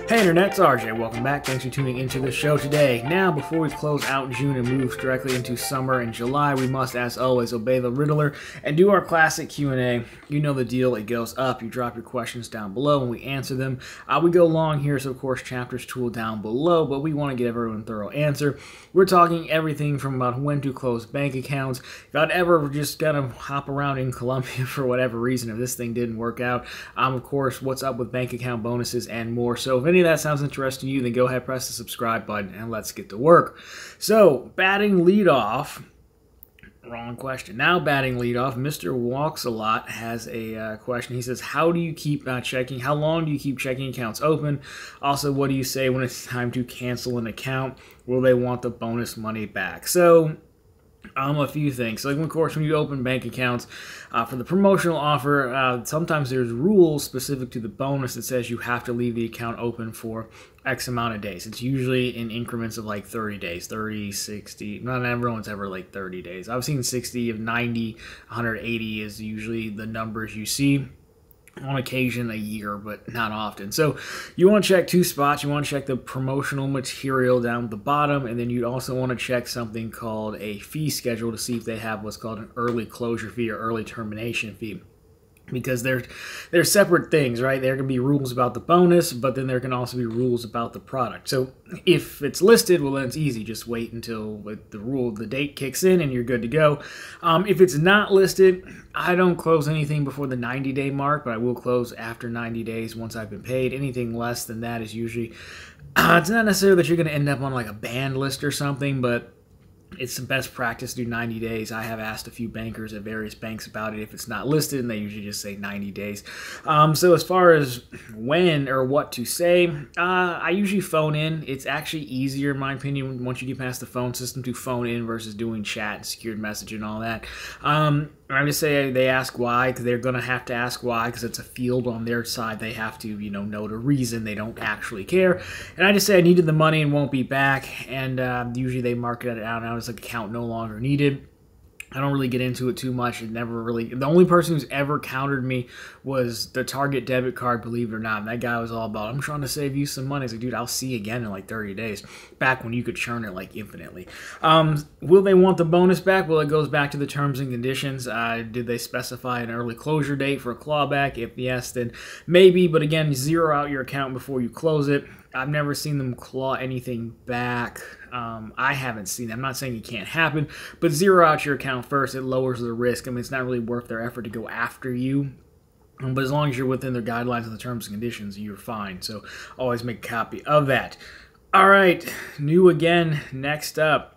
Hey Internet, it's RJ. Welcome back. Thanks for tuning into the show today. Now, before we close out June and move directly into summer and July, we must, as always, obey the Riddler and do our classic Q&A. You know the deal. It goes up. You drop your questions down below and we answer them. We go long here, so of course, chapters tool down below, but we want to give everyone a thorough answer. We're talking everything from about when to close bank accounts. If I'd ever just kind of hop around in Colombia for whatever reason, if this thing didn't work out, of course, what's up with bank account bonuses and more. So if any of that sounds interesting to you, then go ahead, press the subscribe button, and let's get to work. So, batting leadoff. Wrong question. Now batting leadoff, Mr. Walks a Lot has a question. He says, how do you keep checking? How long do you keep checking accounts open? Also, what do you say when it's time to cancel an account? Will they want the bonus money back? So, a few things. Like, of course, when you open bank accounts for the promotional offer, sometimes there's rules specific to the bonus that says you have to leave the account open for X amount of days. It's usually in increments of like 30 days, 30, 60. Not everyone's ever like 30 days. I've seen 60, of 90, 180 is usually the numbers you see. On occasion a year, but not often. So you want to check two spots. You want to check the promotional material down at the bottom, and then you'd also want to check something called a fee schedule to see if they have what's called an early closure fee or early termination fee. Because they're separate things, right? There can be rules about the bonus, but then there can also be rules about the product. So if it's listed, well, then it's easy. Just wait until the date kicks in and you're good to go. If it's not listed, I don't close anything before the 90-day mark, but I will close after 90 days once I've been paid. Anything less than that is usually, it's not necessarily that you're going to end up on like a banned list or something, but it's the best practice to do 90 days. I have asked a few bankers at various banks about it if it's not listed, and they usually just say 90 days. So as far as when or what to say, I usually phone in. It's actually easier, in my opinion, once you get past the phone system to phone in versus doing chat and secured message and all that. I just say they ask why, because they're going to have to ask why, because it's a field on their side. They have to, know the reason. They don't actually care. And I just say I needed the money and won't be back. And usually they mark it out as like account no longer needed. I don't really get into it too much. It never really. The only person who's ever countered me was the Target debit card, believe it or not. And that guy was all about, I'm trying to save you some money. I was like, dude, I'll see you again in like 30 days. Back when you could churn it like infinitely. Will they want the bonus back? Well, it goes back to the terms and conditions. Did they specify an early closure date for a clawback? If yes, then maybe. But again, zero out your account before you close it. I've never seen them claw anything back. I haven't seen it. I'm not saying it can't happen, but zero out your account first. It lowers the risk. I mean, it's not really worth their effort to go after you. But as long as you're within their guidelines and the terms and conditions, you're fine. So always make a copy of that. All right, new again. Next up.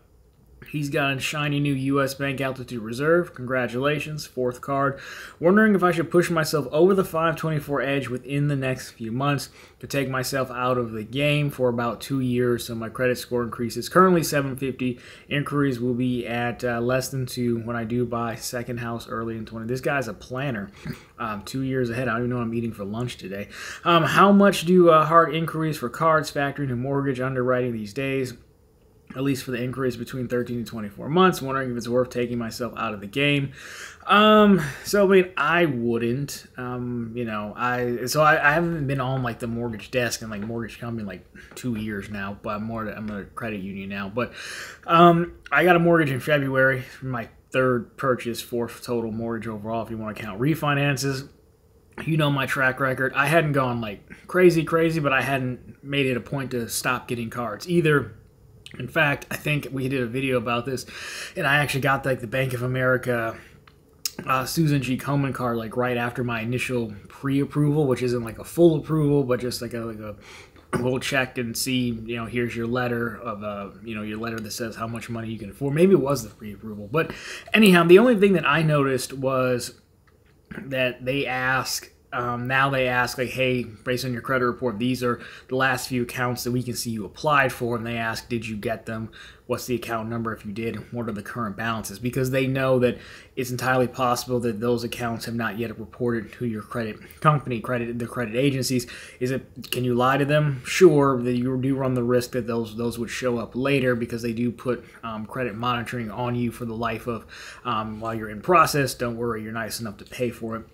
He's got a shiny new U.S. Bank Altitude Reserve. Congratulations, fourth card. Wondering if I should push myself over the 524 edge within the next few months to take myself out of the game for about 2 years so my credit score increases. Currently 750. Inquiries will be at less than 2 when I do buy second house early in 20. This guy's a planner. 2 years ahead. I don't even know what I'm eating for lunch today. How much do hard inquiries for cards factoring and mortgage underwriting these days? At least for the inquiries between 13 to 24 months, wondering if it's worth taking myself out of the game. So I mean, I wouldn't, I haven't been on like the mortgage desk and like mortgage company in like 2 years now, but I'm a credit union now. But I got a mortgage in February, my third purchase, fourth total mortgage overall, if you want to count refinances. You know my track record. I hadn't gone like crazy, but I hadn't made it a point to stop getting cards either. In fact, I think we did a video about this, and I actually got like the Bank of America Susan G. Komen card like right after my initial pre-approval, which isn't like a full approval, but just like a we'll check and see, here's your letter of, your letter that says how much money you can afford. Maybe it was the pre-approval, but anyhow, the only thing that I noticed was that they ask. Now they ask, like, hey, based on your credit report, these are the last few accounts that we can see you applied for. And they ask, did you get them? What's the account number if you did? What are the current balances? Because they know that it's entirely possible that those accounts have not yet reported to your credit company, the credit agencies. Can you lie to them? Sure, that you do run the risk that those would show up later because they do put credit monitoring on you for the life of while you're in process. Don't worry, you're nice enough to pay for it.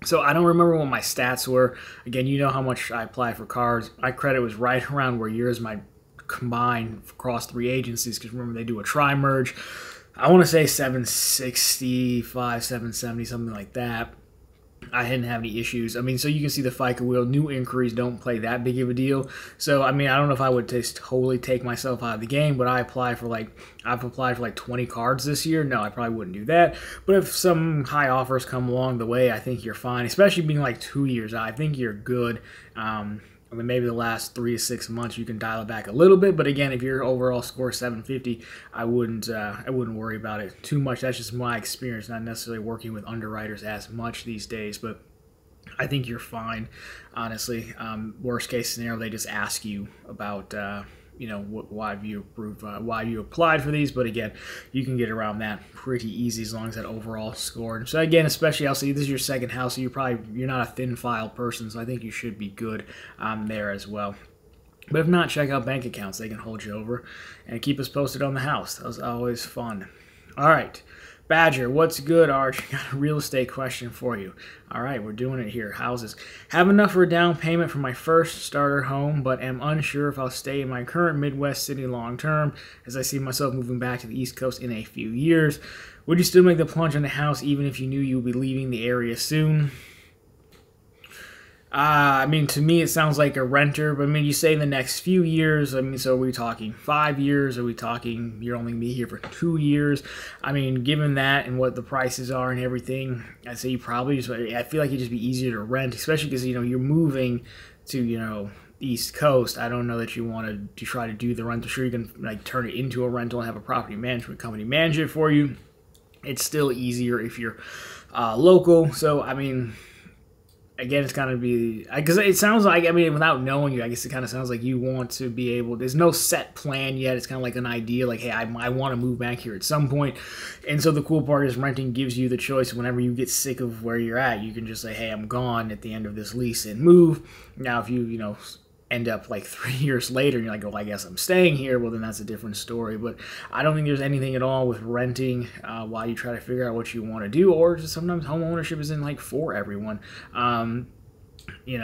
So I don't remember what my stats were. Again, you know how much I applied for cards. My credit was right around where yours might combine across 3 agencies, because remember they do a tri-merge. I want to say 765, 770, something like that. I didn't have any issues. I mean, so you can see the FICO wheel. New inquiries don't play that big of a deal. So, I mean, I don't know if I would totally take myself out of the game, but I've applied for like 20 cards this year. No, I probably wouldn't do that. But if some high offers come along the way, I think you're fine, especially being like 2 years out. I think you're good. I mean, maybe the last 3 to 6 months you can dial it back a little bit, but again, if your overall score is 750, I wouldn't worry about it too much. That's just my experience, not necessarily working with underwriters as much these days, but I think you're fine, honestly. Worst case scenario, they just ask you about why you applied for these, but again, you can get around that pretty easy as long as that overall scored. So again, especially I'll say this is your second house, so you're not a thin file person, so I think you should be good there as well. But if not, check out bank accounts. They can hold you over and keep us posted on the house. That was always fun. All right. Badger, what's good, Arch? Got a real estate question for you. All right, we're doing it here. Houses. Have enough for a down payment for my first starter home, but am unsure if I'll stay in my current Midwest city long term, as I see myself moving back to the East Coast in a few years. Would you still make the plunge on the house even if you knew you would be leaving the area soon? I mean, to me, it sounds like a renter, but I mean, you say in the next few years, I mean, so are we talking 5 years? Are we talking you're only going to be here for 2 years? I mean, given that and what the prices are and everything, I'd say you probably I feel like it'd just be easier to rent, especially because, you're moving to, East Coast. I don't know that you want to try to do the rental. Sure, you can like turn it into a rental and have a property management company manage it for you. It's still easier if you're local. So, I mean, again, it's going to be, because it sounds like, I mean, without knowing you, I guess it kind of sounds like you want to be able, there's no set plan yet. It's kind of like an idea, like, hey, I want to move back here at some point. And so the cool part is renting gives you the choice. Whenever you get sick of where you're at, you can just say, hey, I'm gone at the end of this lease and move. Now, if you end up like 3 years later and you're like, well, I guess I'm staying here, well, then that's a different story. But I don't think there's anything at all with renting while you try to figure out what you want to do, or just sometimes home ownership isn't like for everyone.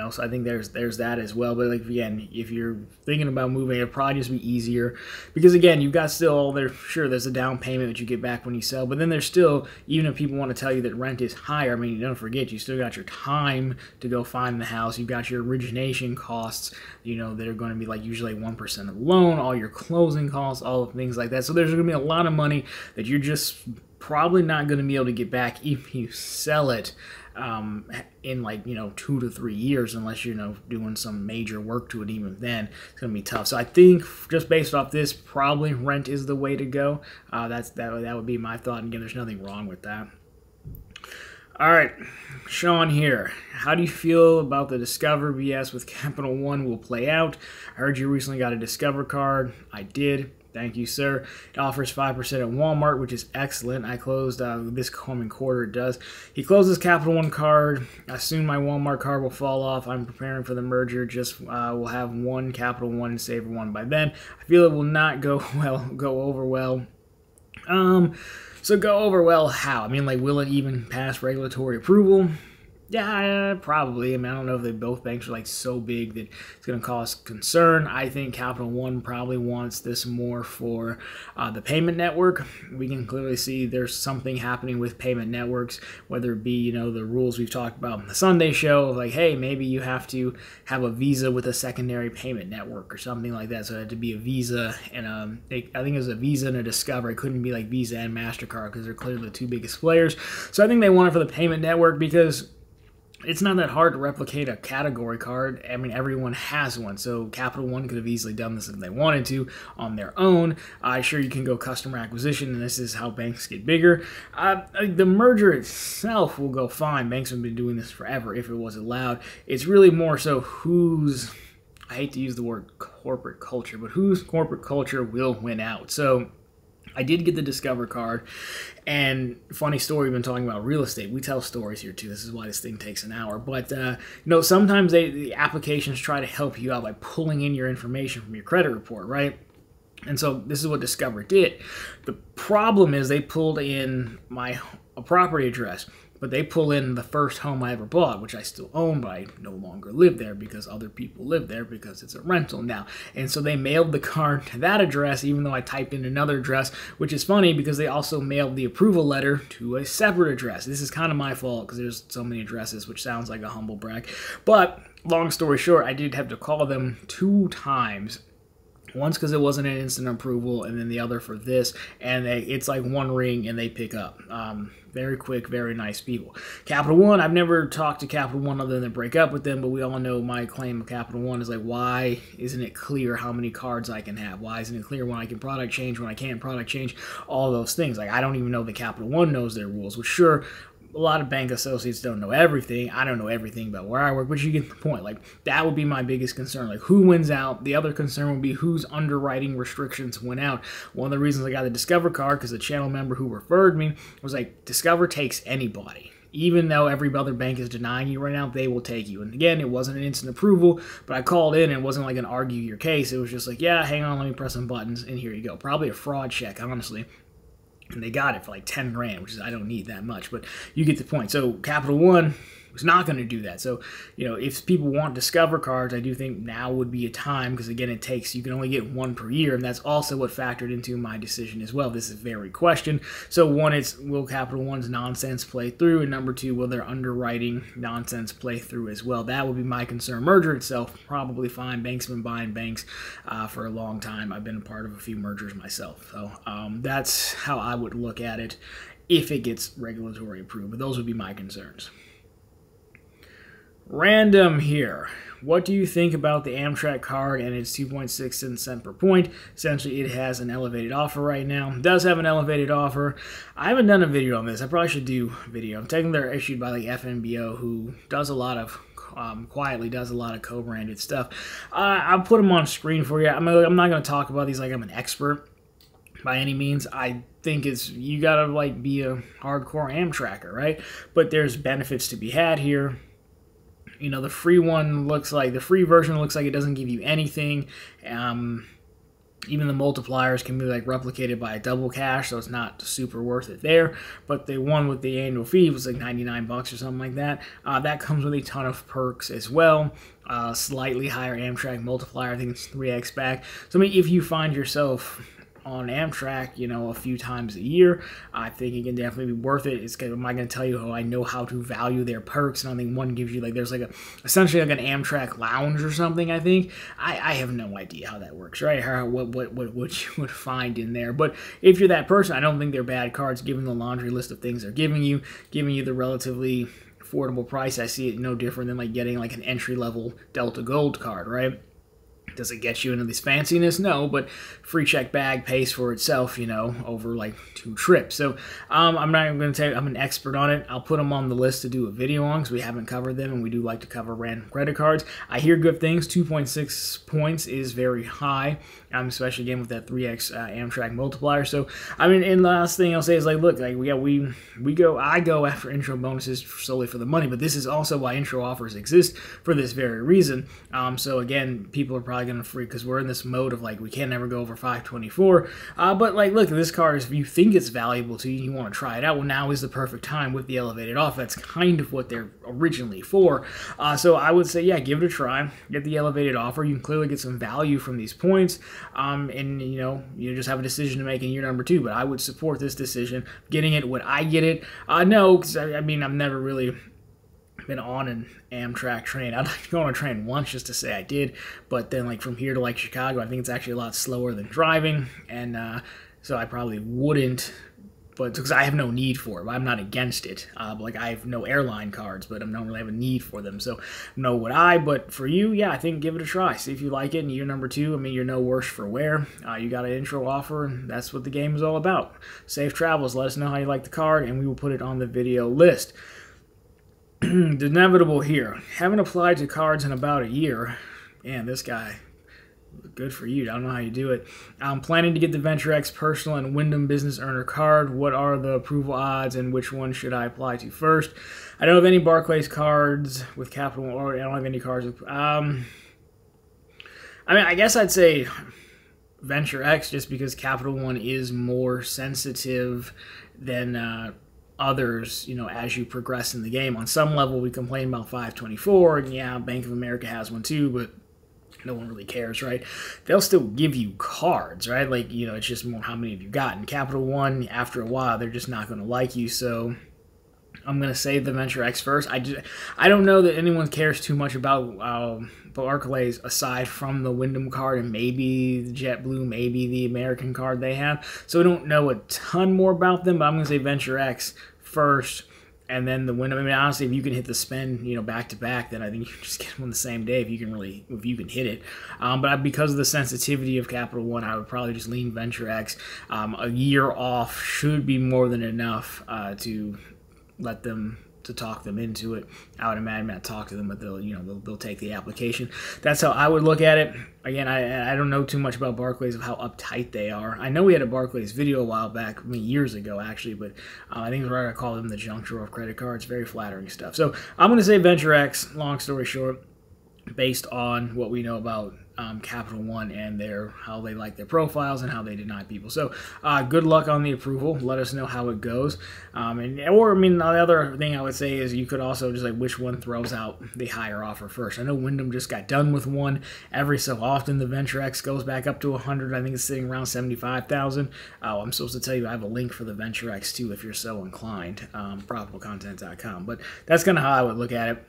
So I think there's that as well. But like, again, if you're thinking about moving, it'll probably just be easier because, again, you've got still all there. Sure, there's a down payment that you get back when you sell, but then there's still, even if people want to tell you that rent is higher, I mean, don't forget, you still got your time to go find the house. You've got your origination costs, that are going to be like usually 1% of the loan, all your closing costs, all of things like that. So there's going to be a lot of money that you're just probably not going to be able to get back if you sell it in like 2 to 3 years, unless you're doing some major work to it. Even then, it's gonna be tough. So I think just based off this, probably rent is the way to go. That would be my thought. And again, there's nothing wrong with that. All right, Sean here. How do you feel about the Discover BS with Capital One will play out? I heard you recently got a Discover card. I did. Thank you, sir. It offers 5% at Walmart, which is excellent. I closed this coming quarter. It does. He closed his Capital One card. I assume my Walmart card will fall off. I'm preparing for the merger. Just we'll have one Capital One and Saver One by then. I feel it will not go over well. So go over well how? I mean, like, will it even pass regulatory approval? Yeah, probably. I mean, I don't know if both banks are like so big that it's going to cause concern. I think Capital One probably wants this more for the payment network. We can clearly see there's something happening with payment networks, whether it be, the rules we've talked about in the Sunday show, of like, hey, maybe you have to have a Visa with a secondary payment network or something like that. So it had to be a Visa and I think it was a Visa and a Discover. It couldn't be like Visa and MasterCard because they're clearly the two biggest players. So I think they want it for the payment network because it's not that hard to replicate a category card. I mean, everyone has one. So Capital One could have easily done this if they wanted to on their own. Sure, you can go customer acquisition, and this is how banks get bigger. The merger itself will go fine. Banks have been doing this forever if it was allowed. It's really more so whose, I hate to use the word corporate culture, but whose corporate culture will win out. So I did get the Discover card, and funny story, we've been talking about real estate. We tell stories here too. This is why this thing takes an hour. But sometimes the applications try to help you out by pulling in your information from your credit report, right? And so this is what Discover did. The problem is they pulled in my property address. but they pull in the first home I ever bought, which I still own, but I no longer live there because other people live there because it's a rental now. And so they mailed the card to that address, even though I typed in another address, which is funny because they also mailed the approval letter to a separate address. This is kind of my fault because there's so many addresses, which sounds like a humble brag. But long story short, I did have to call them 2 times. Once because it wasn't an instant approval, and then the other for this, and it's like one ring and they pick up. Very quick, very nice people. Capital One, I've never talked to Capital One other than break up with them, but we all know my claim of Capital One is like, why isn't it clear how many cards I can have? Why isn't it clear when I can product change, when I can't product change, all those things. Like, I don't even know that Capital One knows their rules, which sure, a lot of bank associates don't know everything. I don't know everything about where I work, but you get the point. Like, that would be my biggest concern. Like, who wins out? The other concern would be whose underwriting restrictions went out. One of the reasons I got the Discover card, because the channel member who referred me was like, Discover takes anybody. Even though every other bank is denying you right now, they will take you. And again, it wasn't an instant approval, but I called in and it wasn't like an argue your case. It was just like, yeah, hang on, let me press some buttons, and here you go. Probably a fraud check, honestly. And they got it for like 10 grand, which is, I don't need that much, but you get the point. So Capital One was not going to do that. So, you know, if people want Discover cards, I do think now would be a time, because again, you can only get 1 per year, and that's also what factored into my decision as well. This is very question. So one, it's will Capital One's nonsense play through, and number 2, will their underwriting nonsense play through as well? That would be my concern. Merger itself, probably fine. Banks have been buying banks for a long time. I've been a part of a few mergers myself. So that's how I would look at it if it gets regulatory approved. But those would be my concerns. Random here. What do you think about the Amtrak card and its 2.6 cents per point? Essentially, it has an elevated offer right now. It does have an elevated offer. I haven't done a video on this. I probably should do a video. I'm taking they're issued by like FNBO, who does a lot of quietly does a lot of co-branded stuff. I'll put them on screen for you. I'm not going to talk about these like I'm an expert by any means. I think you gotta like be a hardcore Amtracker, right? But there's benefits to be had here. You know, the free version looks like it doesn't give you anything. Even the multipliers can be like replicated by a double cash, so it's not super worth it there. But the one with the annual fee was like 99 bucks or something like that. That comes with a ton of perks as well. Slightly higher Amtrak multiplier, I think it's 3x back. So I mean, if you find yourself on Amtrak, you know, a few times a year, I think it can definitely be worth it. I'm not going to tell you how I know how to value their perks, and I think one gives you like, there's like essentially like an Amtrak lounge or something, I think. I have no idea how that works, right? What you would find in there. But if you're that person, I don't think they're bad cards, given the laundry list of things they're giving you the relatively affordable price. I see it no different than like getting like an entry-level Delta Gold card, right? Does it get you into this fanciness? No, but free check bag pays for itself, you know, over like 2 trips. So I'm not even going to tell you I'm an expert on it. I'll put them on the list to do a video on because we haven't covered them, and we do like to cover random credit cards. I hear good things. 2.6 points is very high, especially again with that 3x Amtrak multiplier. So I mean, and the last thing I'll say is like, look, like I go after intro bonuses solely for the money, but this is also why intro offers exist, for this very reason. So again, people are probably going to freak because we're in this mode of like, we can't ever go over 524. But like, look, this card, if you think it's valuable to you, you want to try it out, well, now is the perfect time with the elevated offer. That's kind of what they're originally for. So I would say, yeah, give it a try. Get the elevated offer. You can clearly get some value from these points. And you know, you just have a decision to make in year number 2. But I would support this decision. Getting it, would I get it? No, because I mean, I've never really been on an Amtrak train. I'd like to go on a train once just to say I did, but then like from here to like Chicago, I think it's actually a lot slower than driving, and so I probably wouldn't, but because I have no need for it. I'm not against it. Like, I have no airline cards, but I don't really have a need for them, so no would I. But for you, yeah, I think give it a try. See if you like it in year number 2. I mean, you're no worse for wear. You got an intro offer, and that's what the game is all about. Safe travels. Let us know how you like the card, and we will put it on the video list. The inevitable here. Haven't applied to cards in about a year. Man, this guy, good for you. I don't know how you do it. I'm planning to get the Venture X Personal and Wyndham Business Earner card. What are the approval odds, and which one should I apply to first? I don't have any Barclays cards with Capital, or I don't have any cards with... I mean, I guess I'd say Venture X, just because Capital One is more sensitive than others, as you progress in the game. On some level, we complain about 524, and yeah, Bank of America has one too, but no one really cares, right? They'll still give you cards, right? Like, it's just more how many have you got. And Capital One, after a while, they're just not going to like you, so I'm going to save the Venture X first. I don't know that anyone cares too much about Barclays aside from the Wyndham card and maybe the JetBlue, maybe the American card they have. So I don't know a ton more about them, but I'm going to say Venture X first and then the Wyndham. I mean, honestly, if you can hit the spend, back to back, then I think you can just get them on the same day if you can hit it. But because of the sensitivity of Capital One, I would probably just lean Venture X. A year off should be more than enough to let them to talk them into it. I would imagine not talk to them, but they'll take the application. That's how I would look at it. Again, I don't know too much about Barclays of how uptight they are. I know we had a Barclays video a while back, years ago actually, but I think it's right I call them the juncture of credit cards. Very flattering stuff. So I'm going to say Venture X. Long story short, based on what we know about Capital One and how they like their profiles and how they deny people. So good luck on the approval. Let us know how it goes. The other thing I would say is you could also just which one throws out the higher offer first. I know Wyndham just got done with one. Every so often the Venture X goes back up to 100. I think it's sitting around 75,000. I'm supposed to tell you I have a link for the Venture X too if you're so inclined. Profitablecontent.com. But that's kind of how I would look at it.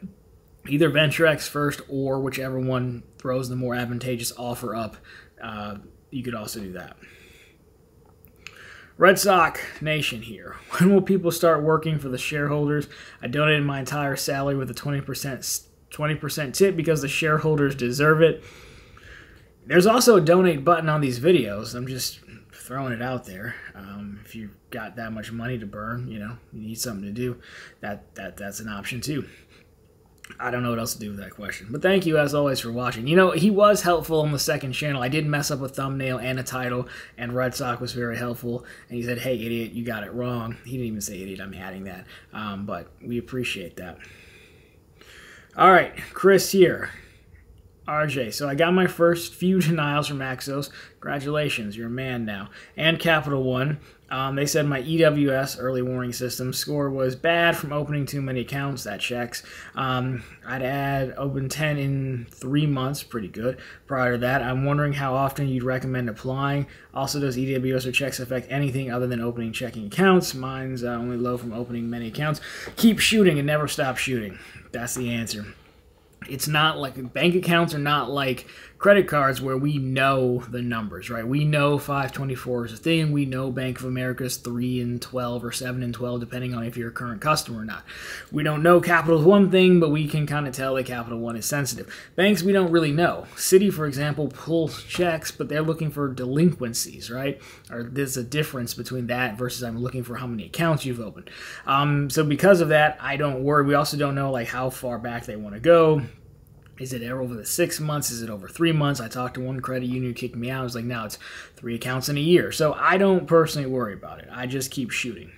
Either Venture X first or whichever one throws the more advantageous offer up. You could also do that. Red Sox Nation here. When will people start working for the shareholders? I donated my entire salary with a 20% tip because the shareholders deserve it. There's also a donate button on these videos. I'm just throwing it out there. If you've got that much money to burn, you need something to do, that's an option too. I don't know what else to do with that question. But thank you, as always, for watching. He was helpful on the second channel. I did mess up a thumbnail and a title, and Red Sox was very helpful. And he said, hey, idiot, you got it wrong. He didn't even say idiot. I'm adding that. But we appreciate that. All right, Chris here. RJ, so I got my first few denials from Axos. Congratulations, you're a man now. And Capital One. They said my EWS, early warning system, score was bad from opening too many accounts. That checks. I'd add open 10 in 3 months. Pretty good. Prior to that, I'm wondering how often you'd recommend applying. Also, does EWS or checks affect anything other than opening checking accounts? Mine's only low from opening many accounts. Keep shooting and never stop shooting. That's the answer. It's not like bank accounts are not like credit cards where we know the numbers, right? We know 524 is a thing. We know Bank of America's 3 and 12 or 7 and 12, depending on if you're a current customer or not. We don't know Capital's one thing, but we can kind of tell that Capital One is sensitive. Banks, we don't really know. Citi, for example, pulls checks, but they're looking for delinquencies, right? Or there's a difference between that versus I'm looking for how many accounts you've opened. So because of that, I don't worry. We also don't know how far back they want to go. Is it over the 6 months? Is it over 3 months? I talked to one credit union who kicked me out. I was like, no, it's 3 accounts in a year. So I don't personally worry about it. I just keep shooting.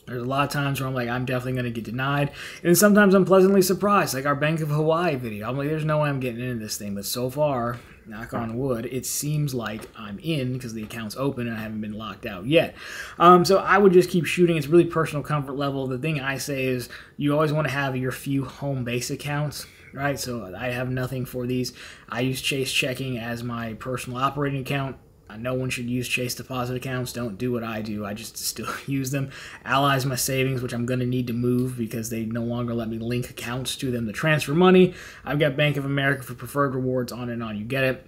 There's a lot of times where I'm like, I'm definitely going to get denied. And sometimes I'm pleasantly surprised. Like our Bank of Hawaii video. I'm like, there's no way I'm getting into this thing. But so far, knock on wood, it seems like I'm in because the account's open and I haven't been locked out yet. So I would just keep shooting. It's really personal comfort level. The thing I say is you always want to have your few home base accounts. Right, so I have nothing for these. I use Chase Checking as my personal operating account. No one should use Chase deposit accounts. Don't do what I do. I just still use them. Ally's my savings, which I'm going to need to move because they no longer let me link accounts to them to transfer money. I've got Bank of America for preferred rewards, on and on. You get it.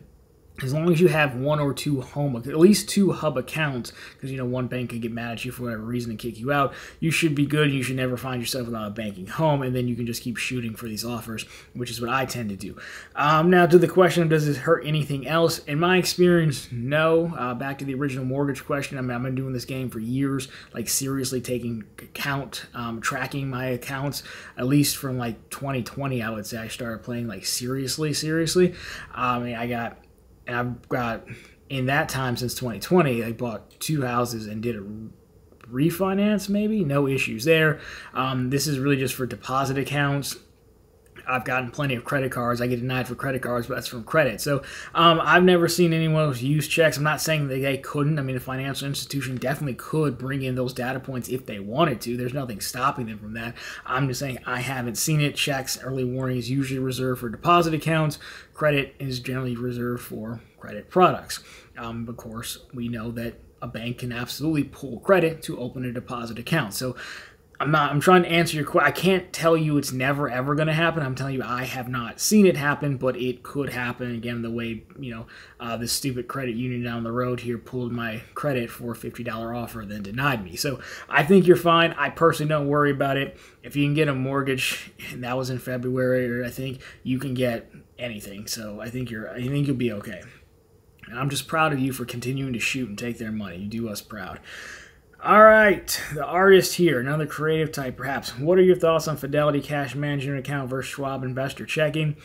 As long as you have 1 or 2 at least 2 hub accounts, because one bank can get mad at you for whatever reason and kick you out, you should be good. You should never find yourself without a banking home, and then you can just keep shooting for these offers, which is what I tend to do. Now, to the question of does this hurt anything else? In my experience, no. Back to the original mortgage question. I've been doing this game for years, seriously taking account, tracking my accounts, at least from 2020, I would say I started playing seriously. And I've got, in that time since 2020, I bought 2 houses and did a refinance maybe. No issues there. This is really just for deposit accounts. I've gotten plenty of credit cards. I get denied for credit cards, but that's from credit. So I've never seen anyone use checks. I'm not saying that they couldn't. I mean, a financial institution definitely could bring in those data points if they wanted to. There's nothing stopping them from that. I'm just saying I haven't seen it. Checks, early warning is usually reserved for deposit accounts. Credit is generally reserved for credit products. Of course, we know that a bank can absolutely pull credit to open a deposit account. So I'm trying to answer your question. I can't tell you it's never ever going to happen. I'm telling you I have not seen it happen, but it could happen. Again, the way, this stupid credit union down the road here pulled my credit for a $50 offer and then denied me. So I think you're fine. I personally don't worry about it. If you can get a mortgage, and that was in February, or I think you can get anything. So I think you'll be okay. And I'm just proud of you for continuing to shoot and take their money. You do us proud. All right, the artist here, another creative type perhaps. What are your thoughts on Fidelity Cash Management Account versus Schwab Investor Checking?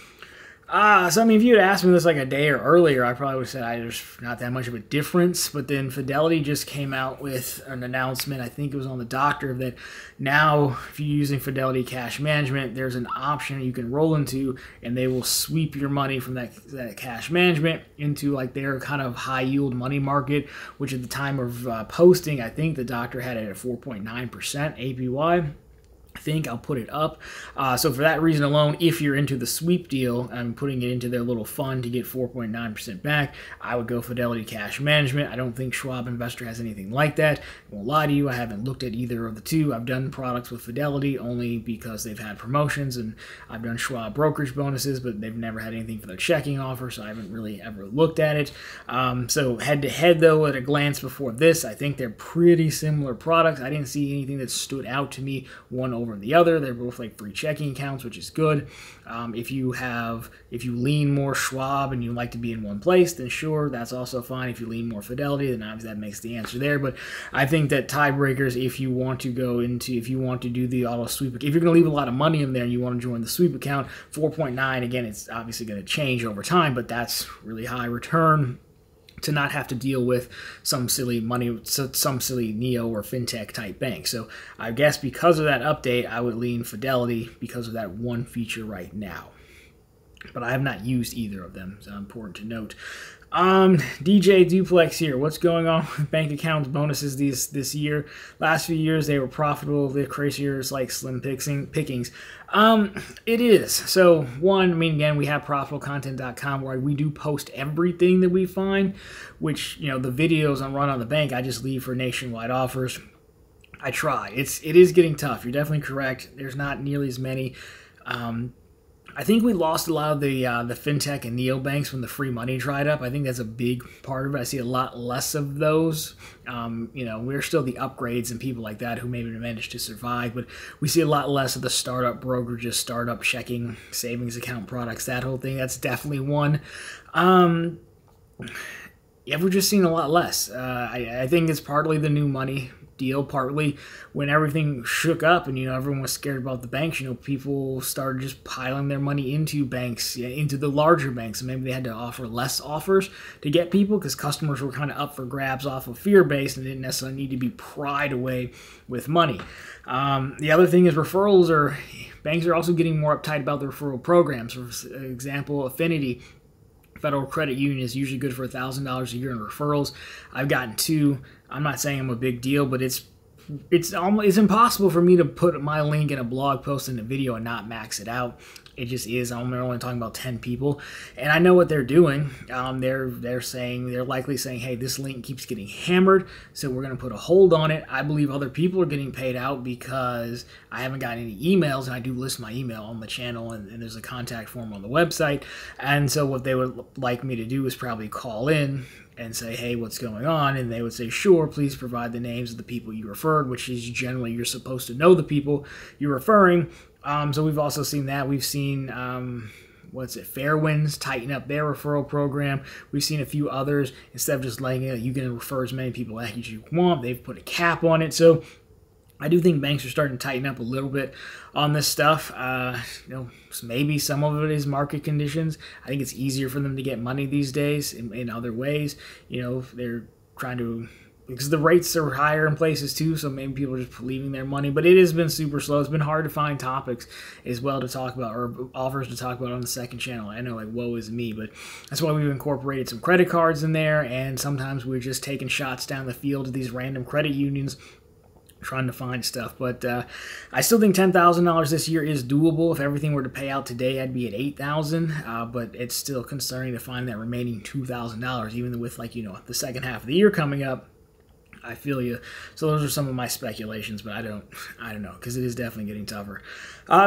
So I mean, if you had asked me this like a day or earlier, I probably would have said there's not that much of a difference. But then Fidelity just came out with an announcement, I think it was on the doctor, that now if you're using Fidelity Cash Management, there's an option you can roll into, and they will sweep your money from that cash management into like their kind of high yield money market, which at the time of posting, I think the doctor had it at 4.9% APY. I think I'll put it up. So for that reason alone, if you're into the sweep deal and putting it into their little fund to get 4.9% back, I would go Fidelity Cash Management. I don't think Schwab Investor has anything like that. I won't lie to you, I haven't looked at either of the two. I've done products with Fidelity only because they've had promotions, and I've done Schwab brokerage bonuses, but they've never had anything for their checking offer, so I haven't really ever looked at it. So head to head though, at a glance before this, I think they're pretty similar products. I didn't see anything that stood out to me one over the other. They're both like free checking accounts, which is good. If you lean more Schwab and you like to be in one place, then sure, that's also fine. If you lean more Fidelity, then obviously that makes the answer there. But I think that tiebreakers, if you want to do the auto sweep, if you're going to leave a lot of money in there and you want to join the sweep account, 4.9, again, it's obviously going to change over time, but that's really high return to not have to deal with some silly neo or fintech type bank. So I guess because of that update, I would lean Fidelity because of that one feature right now. But I have not used either of them, so important to note. DJ Duplex here. What's going on with bank accounts bonuses this year? Last few years they were profitable. The crazy years like slim pickings. It is. So one, I mean, again, we have profitablecontent.com where we do post everything that we find, which, the videos on Run on the Bank, I just leave for nationwide offers. I try. It is getting tough. You're definitely correct. There's not nearly as many. I think we lost a lot of the fintech and neobanks when the free money dried up. I think that's a big part of it. I see a lot less of those. We're still the upgrades and people like that who maybe managed to survive, but we see a lot less of the startup brokerages, startup checking, savings account products, that whole thing. That's definitely one. Yeah, we're just seeing a lot less. I think it's partly the new money deal, partly when everything shook up and everyone was scared about the banks. People started just piling their money into banks, into the larger banks, and maybe they had to offer less offers to get people because customers were kind of up for grabs off of fear base and didn't necessarily need to be pried away with money. The other thing is banks are also getting more uptight about the referral programs. For example, Affinity Federal Credit Union is usually good for $1,000 a year in referrals. I've gotten 2. I'm not saying I'm a big deal, but it's impossible for me to put my link in a blog post in a video and not max it out. It just is. I'm only talking about 10 people, and I know what they're doing. They're likely saying, hey, this link keeps getting hammered, so we're going to put a hold on it. I believe other people are getting paid out because I haven't gotten any emails, and I do list my email on the channel, and there's a contact form on the website. And so what they would like me to do is probably call in and say, hey, what's going on? And they would say, sure, please provide the names of the people you referred, which is generally you're supposed to know the people you're referring. So we've also seen that. We've seen, Fairwinds tighten up their referral program. We've seen a few others. Instead of just letting you can refer as many people as you want, they've put a cap on it. So I do think banks are starting to tighten up a little bit on this stuff. Maybe some of it is market conditions. I think it's easier for them to get money these days in other ways. They're trying to because the rates are higher in places too, so maybe people are just leaving their money. But it has been super slow. It's been hard to find topics as well to talk about, or offers to talk about on the second channel. I know, like, woe is me, but that's why we've incorporated some credit cards in there, and sometimes we're just taking shots down the field to these random credit unions trying to find stuff. But I still think $10,000 this year is doable. If everything were to pay out today, I'd be at $8,000, but it's still concerning to find that remaining $2,000, even with, like, the second half of the year coming up. I feel you. So those are some of my speculations, but I don't know, because it is definitely getting tougher.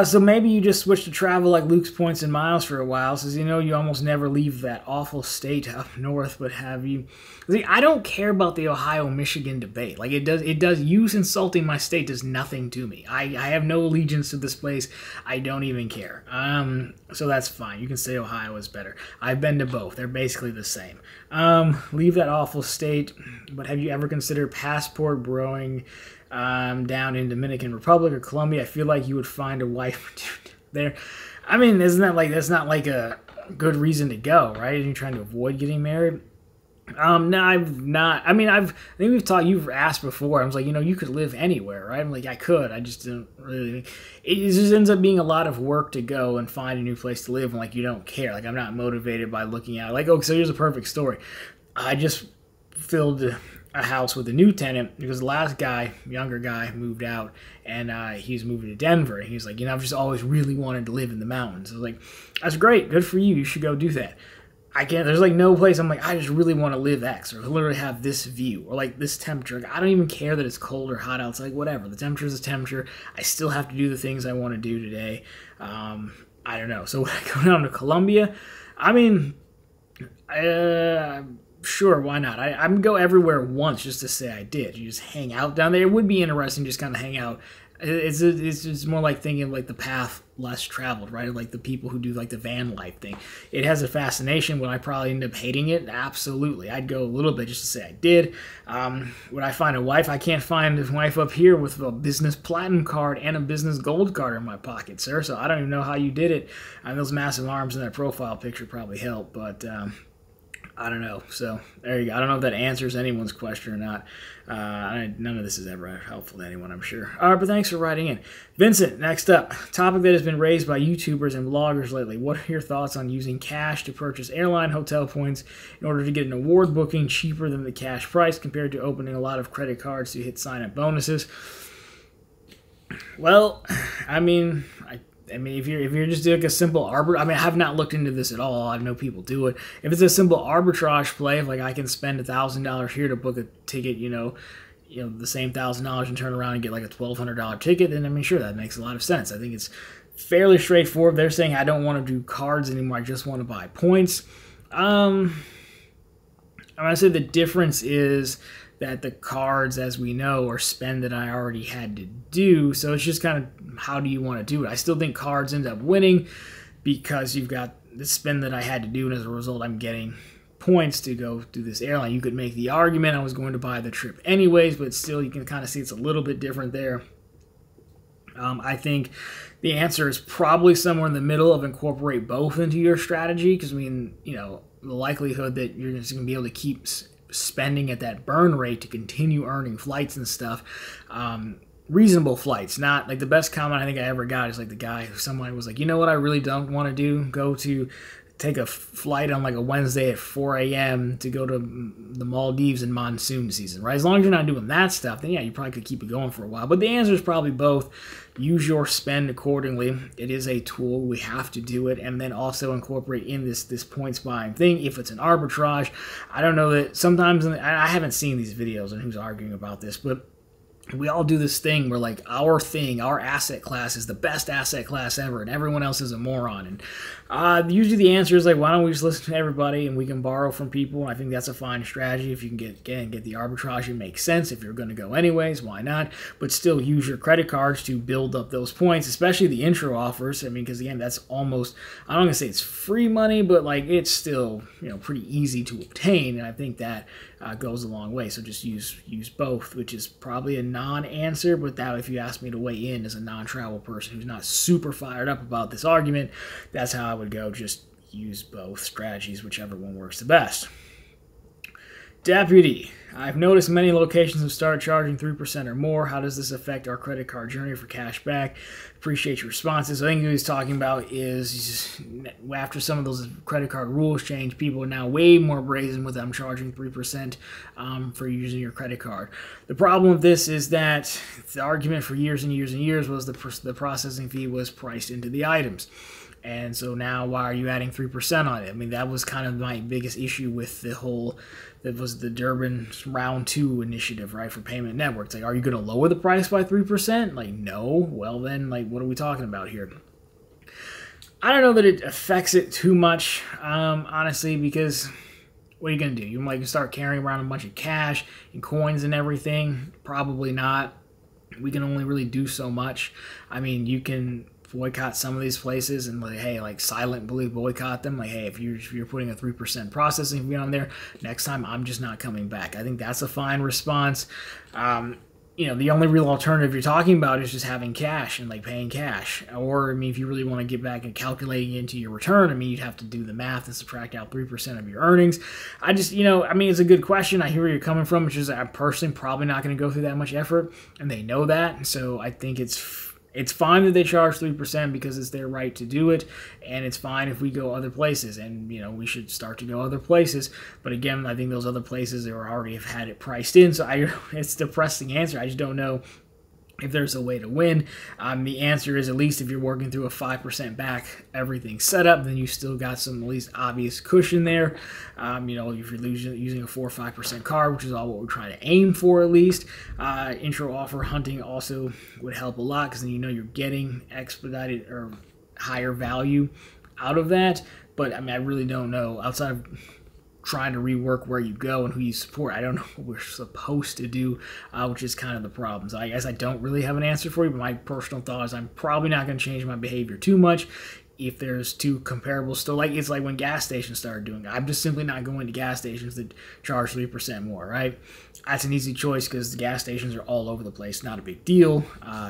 So maybe you just switch to travel like Luke's points and miles for a while, since you almost never leave that awful state up north. But have you? See, I don't care about the Ohio-Michigan debate. Like, it does. You insulting my state does nothing to me. I have no allegiance to this place. I don't even care. So that's fine. You can say Ohio is better. I've been to both. They're basically the same. Leave that awful state. But have you ever considered passport broing down in Dominican Republic or Colombia? I feel like you would find a wife there. I mean, that's not like a good reason to go, right? Are you trying to avoid getting married? No, I've not. I mean, I think you've asked before. I was like, you could live anywhere, right? I'm like, I could. I just didn't really. It just ends up being a lot of work to go and find a new place to live, and, like, you don't care. Like, I'm not motivated by looking at it. Like, so here's a perfect story. I just filled a house with a new tenant because the last guy, younger guy, moved out, and he's moving to Denver. And he's like, I've just always really wanted to live in the mountains. I was like, that's great. Good for you. You should go do that. I can't, there's like no place I'm like, I just really want to live X, or literally have this view, or like this temperature. Like, I don't even care that it's cold or hot outside, whatever. The temperature is the temperature. I still have to do the things I want to do today. I don't know. So when I go down to Colombia, I mean, sure, why not? I would go everywhere once just to say I did. You just hang out down there. It would be interesting just kind of hang out. It's more like thinking of, like, the path less traveled, right? Like the people who do, like, the van life thing. It has a fascination. Would I probably end up hating it? Absolutely. I'd go a little bit just to say I did. Would I find a wife? I can't find a wife up here with a business platinum card and a business gold card in my pocket, sir. So I don't even know how you did it. Those massive arms in that profile picture probably help, but I don't know. So there you go. I don't know if that answers anyone's question or not. None of this is ever helpful to anyone, I'm sure. All right, but thanks for writing in. Vincent, next up. Topic that has been raised by YouTubers and bloggers lately. What are your thoughts on using cash to purchase airline hotel points in order to get an award booking cheaper than the cash price compared to opening a lot of credit cards to hit sign-up bonuses? Well, I mean, if you're just doing a simple arbitrage, I have not looked into this at all. I know people do it. If it's a simple arbitrage play, if, like, I can spend $1,000 here to book a ticket, the same $1,000 and turn around and get like a $1,200 ticket, then sure, that makes a lot of sense. I think it's fairly straightforward. They're saying I don't want to do cards anymore. I just want to buy points. I'm gonna say the difference is that the cards, as we know, are spend that I already had to do. So it's just kind of, how do you want to do it? I still think cards end up winning because you've got the spend that I had to do, and as a result, I'm getting points to go do this airline. You could make the argument I was going to buy the trip anyways, but still, you can kind of see it's a little bit different there. I think the answer is probably somewhere in the middle of incorporate both into your strategy, because, the likelihood that you're just going to be able to keep spending at that burn rate to continue earning flights and stuff, reasonable flights. Not like the best comment I think I ever got is like the guy who someone was like, you know what I really don't want to do? Take a flight on like a Wednesday at 4 a.m. to go to the Maldives in monsoon season, right? As long as you're not doing that stuff, then yeah, you probably could keep it going for a while. But the answer is probably both. Use your spend accordingly. It is a tool. We have to do it. And then also incorporate in this points buying thing. If it's an arbitrage, I don't know that sometimes, I haven't seen these videos and who's arguing about this, but we all do this thing where like our asset class is the best asset class ever and everyone else is a moron. And usually the answer is like, why don't we just listen to everybody and we can borrow from people? I think that's a fine strategy. If you can get the arbitrage, it makes sense. If you're going to go anyways, why not? But still use your credit cards to build up those points, especially the intro offers. Because again, that's almost, I don't want to say it's free money, but like it's still, pretty easy to obtain. And I think that goes a long way. So just use both, which is probably a non-answer, but that if you ask me to weigh in as a non-travel person who's not super fired up about this argument, that's how I would go. Just use both strategies, whichever one works the best. Deputy, I've noticed many locations have started charging 3% or more. How does this affect our credit card journey for cash back? Appreciate your responses. So I think what he's talking about is after some of those credit card rules change, people are now way more brazen with them charging 3% for using your credit card. The problem with this is that the argument for years and years and years was the processing fee was priced into the items. And so now, why are you adding 3% on it? I mean, that was kind of my biggest issue with the whole, that was the Durbin Round 2 initiative, right, for payment networks. Like, are you going to lower the price by 3%? Like, no. Well, then, like, what are we talking about here? I don't know that it affects it too much, honestly, because what are you going to do? You might start carrying around a bunch of cash and coins and everything? Probably not. We can only really do so much. I mean, you can boycott some of these places and like, hey, like silently boycott them. Like, hey, if you're putting a 3% processing fee on there, next time I'm just not coming back. I think that's a fine response. You know, the only real alternative you're talking about is just having cash and like paying cash. Or, I mean, if you really want to get back and calculating into your return, I mean, you'd have to do the math and subtract out 3% of your earnings. I just, you know, I mean, it's a good question. I hear where you're coming from, which is I'm personally probably not going to go through that much effort, and they know that. So I think it's fine that they charge 3% because it's their right to do it, and it's fine if we go other places, and, you know, we should start to go other places. But again, I think those other places, they already have had it priced in, so it's the depressing answer. I just don't know if there's a way to win. The answer is, at least if you're working through a 5% back everything set up, then you still got some at least obvious cushion there. You know, if you're using a 4 or 5% card, which is all what we're trying to aim for at least. Intro offer hunting also would help a lot, because then you know you're getting expedited or higher value out of that. But I mean, I really don't know, outside of trying to rework where you go and who you support, I don't know what we're supposed to do, which is kind of the problem. So I guess I don't really have an answer for you, but my personal thought is I'm probably not going to change my behavior too much if there's two comparables still. Like, it's like when gas stations started doing it. I'm just simply not going to gas stations that charge 3% more, right? That's an easy choice because the gas stations are all over the place. Not a big deal,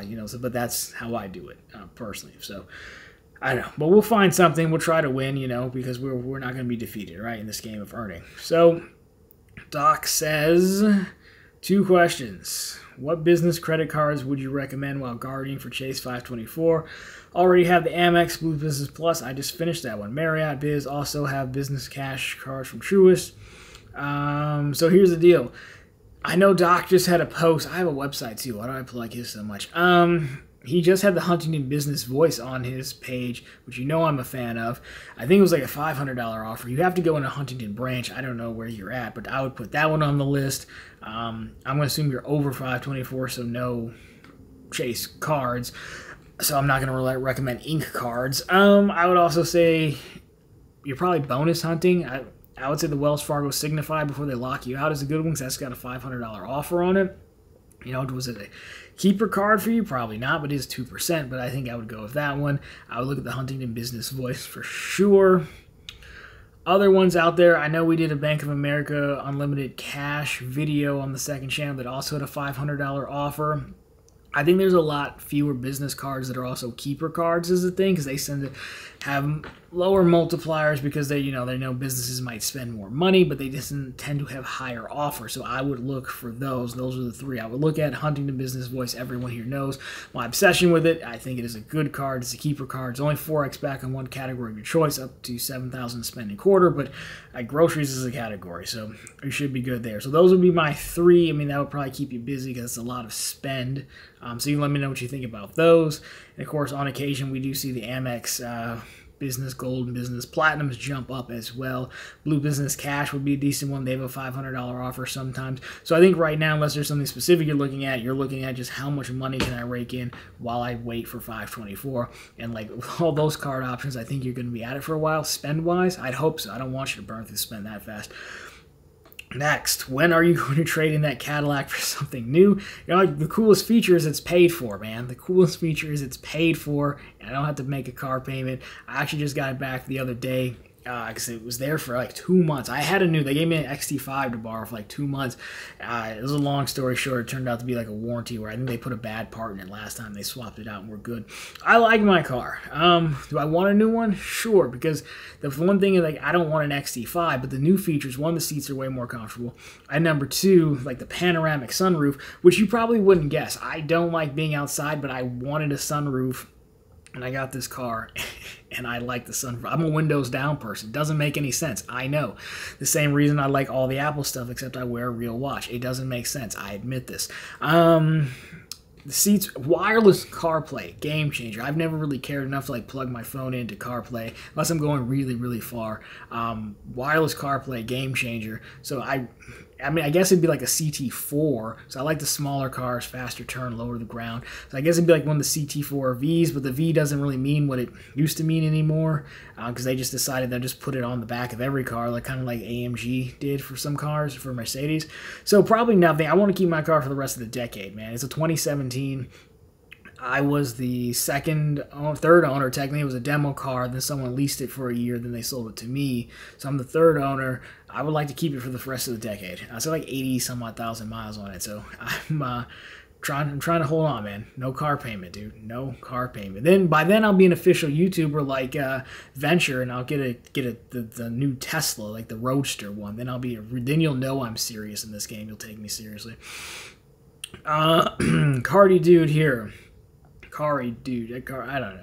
you know, so, but that's how I do it personally. So I don't know, but we'll find something. We'll try to win, you know, because we're not going to be defeated, right, in this game of earning. So Doc says, 2 questions. What business credit cards would you recommend while guarding for Chase 524? Already have the Amex Blue Business Plus. I just finished that one. Marriott Biz also have business cash cards from Truist. So here's the deal. I know Doc just had a post. I have a website too. Why do I plug his so much? He just had the Huntington Business Voice on his page, which you know I'm a fan of. I think it was like a $500 offer. You have to go in a Huntington branch. I don't know where you're at, but I would put that one on the list. I'm going to assume you're over 524, so no Chase cards. So I'm not going to recommend Inc. cards. I would also say you're probably bonus hunting. I would say the Wells Fargo Signify before they lock you out is a good one, because that's got a $500 offer on it. You know, was it a keeper card for you? Probably not, but it is 2%, but I think I would go with that one. I would look at the Huntington Business Voice for sure. Other ones out there, I know we did a Bank of America Unlimited Cash video on the second channel that also had a $500 offer. I think there's a lot fewer business cards that are also keeper cards is the thing, because they tend to have lower multipliers because they know businesses might spend more money, but they just tend to have higher offers. So I would look for those. Those are the 3 I would look at. Huntington Business Voice, everyone here knows my obsession with it. I think it is a good card. It's a keeper card. It's only 4x back on one category of your choice, up to $7,000 spending quarter, but groceries is a category, so you should be good there. So those would be my 3. I mean, that would probably keep you busy because it's a lot of spend. So you can let me know what you think about those. And of course, on occasion, we do see the Amex Business Gold and Business Platinums jump up as well. Blue Business Cash would be a decent one. They have a $500 offer sometimes. So I think right now, unless there's something specific you're looking at just how much money can I rake in while I wait for 524. And like with all those card options, I think you're going to be at it for a while. Spend-wise, I'd hope so. I don't want you to burn through spend that fast. Next, when are you going to trade in that Cadillac for something new? You know, the coolest feature is it's paid for, man. The coolest feature is it's paid for, and I don't have to make a car payment. I actually just got it back the other day. because it was there for like 2 months. I had a new, they gave me an XT5 to borrow for like 2 months. It was a long story short. It turned out to be like a warranty where I think they put a bad part in it last time. They swapped it out and we're good. I like my car. Do I want a new one? Sure, because the one thing is like I don't want an XT5, but the new features, one, the seats are way more comfortable. And number two, like the panoramic sunroof, which you probably wouldn't guess. I don't like being outside, but I wanted a sunroof. And I got this car, and I like the sunroof. I'm a windows down person. Doesn't make any sense. I know. The same reason I like all the Apple stuff, except I wear a real watch. It doesn't make sense. I admit this. The seats, wireless CarPlay, game changer. I've never really cared enough to like plug my phone into CarPlay unless I'm going really, really far. Wireless CarPlay, game changer. So I mean, I guess it'd be like a CT4. So I like the smaller cars, faster turn, lower to the ground. So I guess it'd be like one of the CT4 Vs, but the V doesn't really mean what it used to mean anymore because they just decided they'll just put it on the back of every car, like kind of like AMG did for some cars, for Mercedes. So probably nothing. I want to keep my car for the rest of the decade, man. It's a 2017. I was the third owner. Technically, it was a demo car. Then someone leased it for a year. Then they sold it to me. So I'm the third owner. I would like to keep it for the rest of the decade. I said like 80 some odd thousand miles on it. So I'm trying to hold on, man. No car payment, dude. No car payment. Then by then I'll be an official YouTuber like Venture, and I'll get the new Tesla, like the Roadster one. Then then you'll know I'm serious in this game. You'll take me seriously. Cardi dude here. Kari, dude, I don't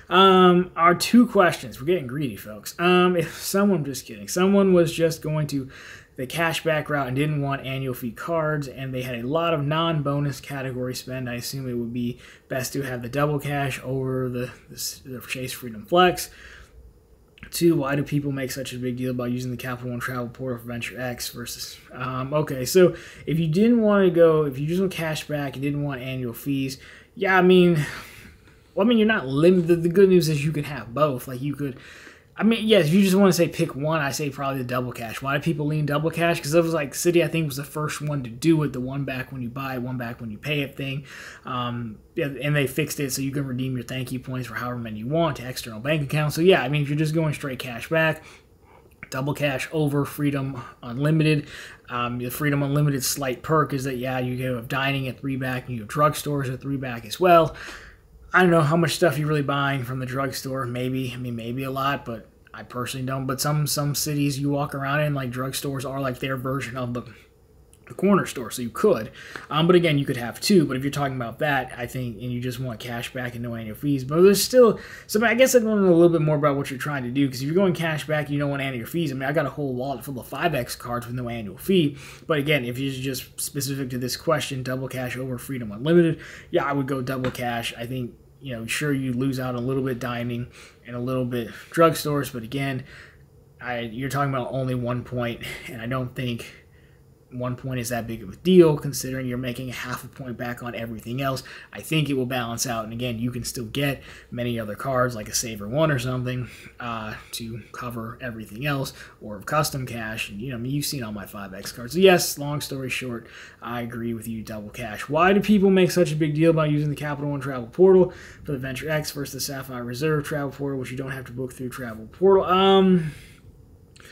know. Our two questions. We're getting greedy, folks. If someone, just kidding, someone was just going to the cashback route and didn't want annual fee cards, and they had a lot of non-bonus category spend, I assume it would be best to have the double cash over the Chase Freedom Flex. Two, why do people make such a big deal about using the Capital One Travel Portal for Venture X versus... okay, so if you didn't want to go, if you just want cash back, you didn't want annual fees, yeah, I mean, you're not limited. The good news is you can have both. Like, you could... I mean, yes, if you just want to say pick one, I say probably the double cash. Why do people lean double cash? Because it was like Citi, I think, was the first one to do it. The one back when you buy, one back when you pay it thing. Yeah, and they fixed it so you can redeem your thank you points for however many you want to external bank accounts. So yeah, I mean, if you're just going straight cash back, double cash over Freedom Unlimited. The Freedom Unlimited slight perk is that, yeah, you have dining at 3 back and you have drugstores at 3 back as well. I don't know how much stuff you're really buying from the drugstore. Maybe, I mean, maybe a lot, but I personally don't. But some cities you walk around in, like drugstores are like their version of the corner store, so you could. But again, you could have two. But if you're talking about that, I think, and you just want cash back and no annual fees, but there's still, so I guess I want to know a little bit more about what you're trying to do, because if you're going cash back, you don't want annual fees. I mean, I got a whole wallet full of 5X cards with no annual fee. But again, if you're just specific to this question, double cash over Freedom Unlimited, yeah, I would go double cash. I think, you know, sure, you lose out a little bit dining and a little bit drugstores, but again, you're talking about only 1 point, and I don't think 1 point is that big of a deal considering you're making a half a point back on everything else. I think it will balance out, and again, you can still get many other cards like a Saver 1 or something to cover everything else, or custom cash, and, you know, I mean, you've seen all my 5X cards. So yes, long story short, I agree with you, double cash. Why do people make such a big deal about using the Capital One Travel Portal for the Venture X versus the Sapphire Reserve Travel Portal, which you don't have to book through Travel Portal?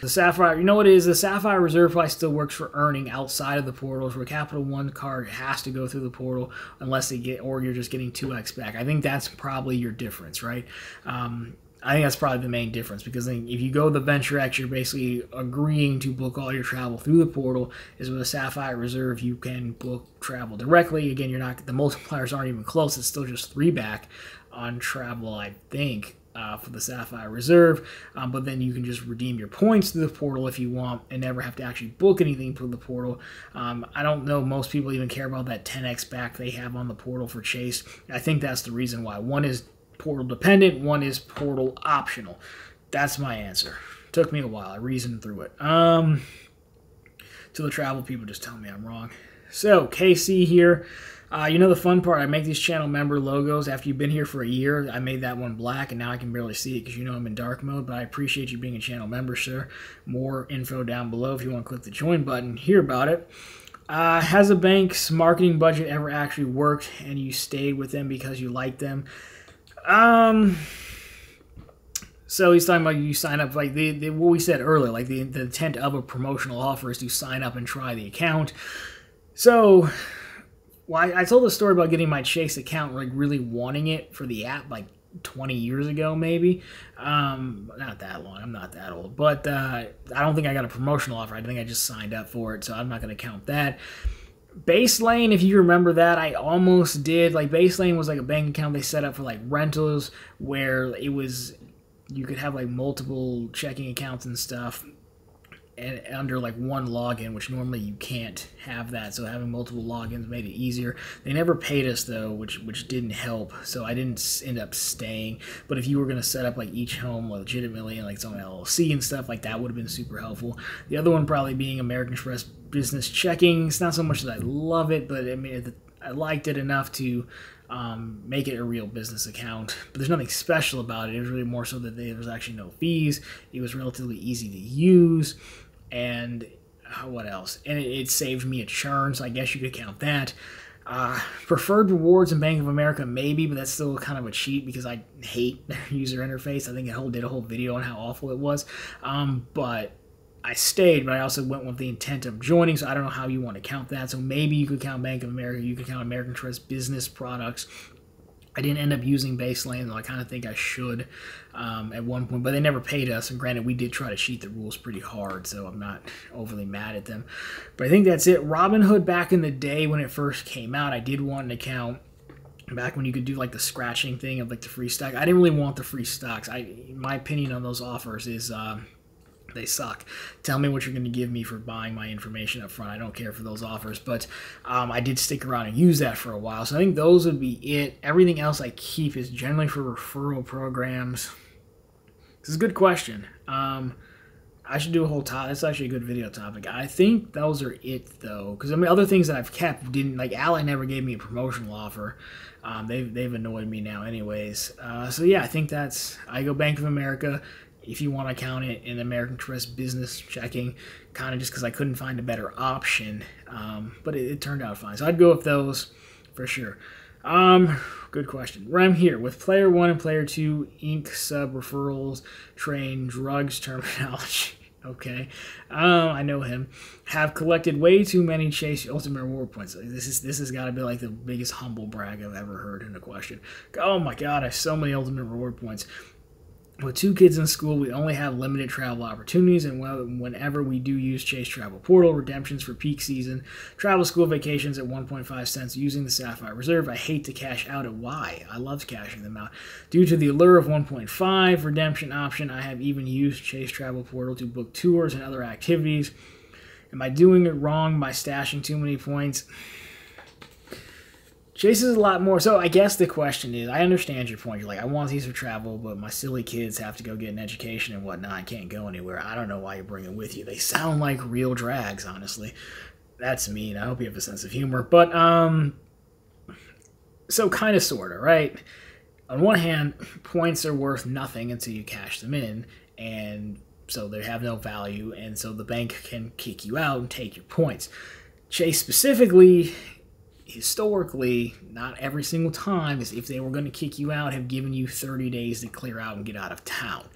The Sapphire, you know what it is? The Sapphire Reserve probably still works for earning outside of the portals, where Capital One card has to go through the portal unless they get, or you're just getting 2X back. I think that's probably your difference, right? I think that's probably the main difference, because if you go the Venture X, you're basically agreeing to book all your travel through the portal. Is with a Sapphire Reserve, you can book travel directly. Again, you're not, the multipliers aren't even close. It's still just 3 back on travel, I think. For the Sapphire Reserve, but then you can just redeem your points through the portal if you want and never have to actually book anything through the portal. I don't know most people even care about that 10X back they have on the portal for Chase. I think that's the reason why. One is portal dependent, one is portal optional. That's my answer. Took me a while. I reasoned through it. To the travel people, just tell me I'm wrong. So, KC here. You know the fun part, I make these channel member logos after you've been here for a year. I made that one black, and now I can barely see it because you know I'm in dark mode, but I appreciate you being a channel member, sir. More info down below if you want to click the join button, hear about it. Has a bank's marketing budget ever actually worked and you stayed with them because you like them? So he's talking about you sign up, like what we said earlier, like the intent of a promotional offer is to sign up and try the account. So, well, I told the story about getting my Chase account, like really wanting it for the app, like 20 years ago, maybe. Not that long. I'm not that old. But I don't think I got a promotional offer. I think I just signed up for it, so I'm not going to count that. Base Lane, if you remember that, I almost did. Like, Base Lane was like a bank account they set up for like rentals, where it was, you could have like multiple checking accounts and stuff, and under like one login, which normally you can't have that. So having multiple logins made it easier. They never paid us though, which didn't help. So I didn't end up staying. But if you were going to set up like each home legitimately and like some LLC and stuff like that, would have been super helpful. The other one probably being American Express Business Checking. It's not so much that I love it, but I mean, I liked it enough to make it a real business account. But there's nothing special about it. It was really more so that there was actually no fees. It was relatively easy to use. And what else? And it saved me a churn, so I guess you could count that. Preferred Rewards in Bank of America, maybe, but that's still kind of a cheat because I hate their user interface. I think I did a whole video on how awful it was. But I stayed, but I also went with the intent of joining, so I don't know how you want to count that. So maybe you could count Bank of America, you could count American Express Business Products. I didn't end up using Base Lane, though I kind of think I should at one point, but they never paid us, and granted, we did try to cheat the rules pretty hard, so I'm not overly mad at them. But I think that's it. Robinhood, back in the day when it first came out, I did want an account back when you could do like the scratching thing of like the free stock. I didn't really want the free stocks. My opinion on those offers is they suck. Tell me what you're going to give me for buying my information up front. I don't care for those offers, but I did stick around and use that for a while. So I think those would be it. Everything else I keep is generally for referral programs. This is a good question. I should do a whole topic. That's actually a good video topic. I think those are it, though, because I mean, other things that I've kept didn't, like Ally never gave me a promotional offer. They've annoyed me now, anyways. So yeah, I think I go Bank of America. If you want to count it in American Express Business Checking, kind of just because I couldn't find a better option, but it turned out fine. So I'd go with those for sure. Good question. Rem here with Player 1 and Player 2 Inc. sub referrals, train drugs terminology. Okay, I know him. Have collected way too many Chase Ultimate Reward points. This has got to be like the biggest humble brag I've ever heard in a question. Oh my God, I have so many Ultimate Reward points. With 2 kids in school, we only have limited travel opportunities, and whenever we do use Chase Travel Portal, redemptions for peak season, travel school vacations at 1.5 cents using the Sapphire Reserve, I hate to cash out at why. I love cashing them out. Due to the allure of 1.5 redemption option, I have even used Chase Travel Portal to book tours and other activities. Am I doing it wrong by stashing too many points? Chase is a lot more. So I guess the question is, I understand your point. You're like, I want these for travel, but my silly kids have to go get an education and whatnot. I can't go anywhere. I don't know why you bring them with you. They sound like real drags, honestly. That's mean. I hope you have a sense of humor. But, so kind of, sort of, right? On one hand, points are worth nothing until you cash them in, and so they have no value, and so the bank can kick you out and take your points. Chase specifically, historically, not every single time, is if they were going to kick you out, have given you 30 days to clear out and get out of town.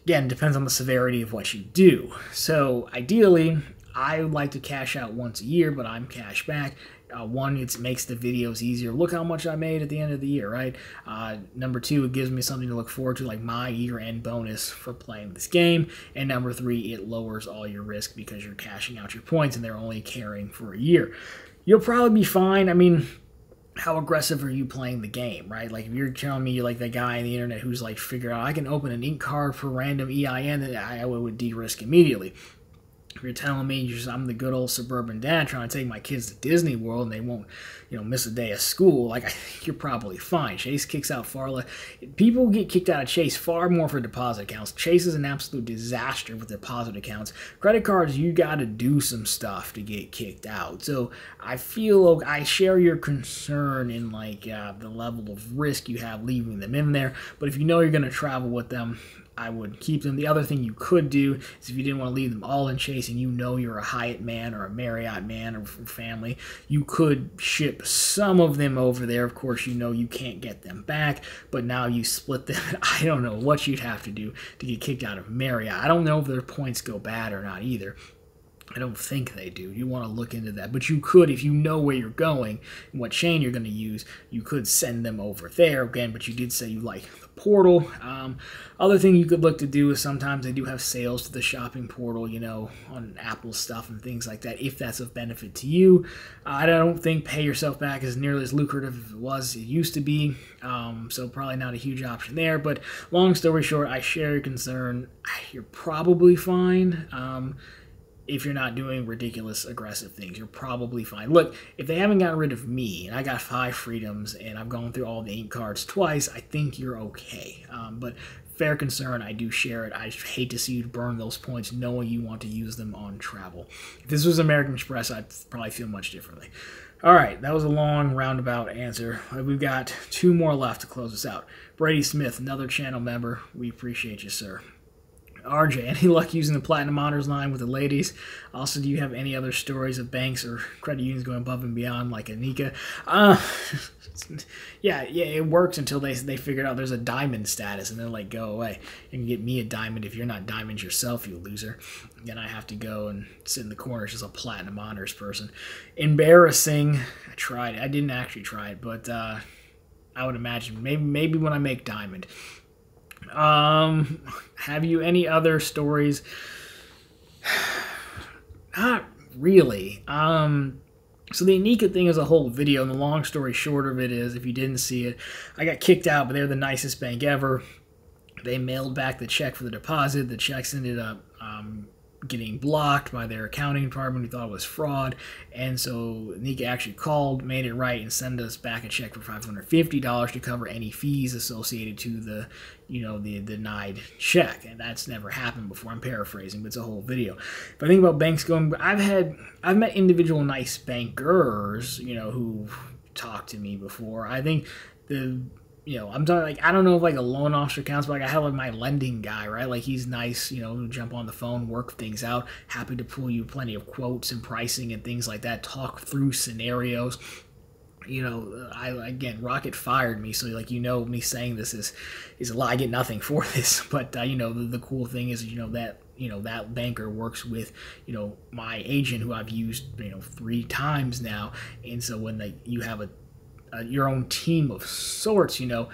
Again, depends on the severity of what you do. So ideally, I would like to cash out once a year, but I'm cash back. One, it makes the videos easier. Look how much I made at the end of the year, right? Number 2, it gives me something to look forward to, like my year-end bonus for playing this game. And number 3, it lowers all your risk because you're cashing out your points and they're only carrying for a year. You'll probably be fine. I mean, how aggressive are you playing the game, right? Like, if you're telling me you're like the guy on the internet who's like, figure out I can open an ink card for random EIN, then I would de-risk immediately. If you're telling me I'm the good old suburban dad trying to take my kids to Disney World and they won't, miss a day of school, like, I think you're probably fine. Chase kicks out far less. People get kicked out of Chase far more for deposit accounts. Chase is an absolute disaster with deposit accounts. Credit cards, you got to do some stuff to get kicked out. So I feel I share your concern in like the level of risk you have leaving them in there. But if you know you're going to travel with them, I would keep them. The other thing you could do is if you didn't want to leave them all in Chase and you know you're a Hyatt man or a Marriott man or family, you could ship some of them over there. Of course, you know you can't get them back, but now you split them. I don't know what you'd have to do to get kicked out of Marriott. I don't know if their points go bad or not either. I don't think they do. You want to look into that. But you could, if you know where you're going and what chain you're going to use, you could send them over there again. But you did say you like the portal. Other thing you could look to do is sometimes they do have sales to the shopping portal, you know, on Apple stuff and things like that, if that's of benefit to you. I don't think pay yourself back is nearly as lucrative as it used to be. So probably not a huge option there. But long story short, I share your concern. You're probably fine. If you're not doing ridiculous, aggressive things, you're probably fine. Look, if they haven't gotten rid of me, and I got 5 freedoms, and I've gone through all the ink cards twice, I think you're okay. But fair concern, I do share it. I hate to see you burn those points knowing you want to use them on travel. If this was American Express, I'd probably feel much differently. All right, that was a long roundabout answer. We've got 2 more left to close us out. Brady Smith, another channel member. We appreciate you, sir. RJ, any luck using the Platinum Honors line with the ladies? Also, do you have any other stories of banks or credit unions going above and beyond, like Anika? Yeah, it works until they figure out there's a diamond status, and they're like, go away. You can get me a diamond if you're not diamond yourself, you loser. Then I have to go and sit in the corner as a Platinum Honors person. Embarrassing. I tried it. I didn't actually try it, but I would imagine maybe when I make diamond. Have you any other stories? Not really. So the Anika thing is a whole video, and the long story short of it is, if you didn't see it, I got kicked out, but they're the nicest bank ever. They mailed back the check for the deposit. The checks ended up getting blocked by their accounting department who thought it was fraud, and so Anika actually called, made it right, and sent us back a check for $550 to cover any fees associated to the, you know, the denied check, and that's never happened before. I'm paraphrasing, but it's a whole video. But I think about banks going, I've met individual nice bankers, you know, who talked to me before. I think you know, I'm talking like, I don't know if like a loan officer counts, but like I have like my lending guy, right? Like he's nice, you know, jump on the phone, work things out, happy to pull you plenty of quotes and pricing and things like that, talk through scenarios. You know, again, Rocket fired me, so like, you know, me saying this is a lie. I get nothing for this, but you know, the cool thing is, you know, that banker works with, you know, my agent who I've used, you know, 3 times now, and so when you have your own team of sorts, you know,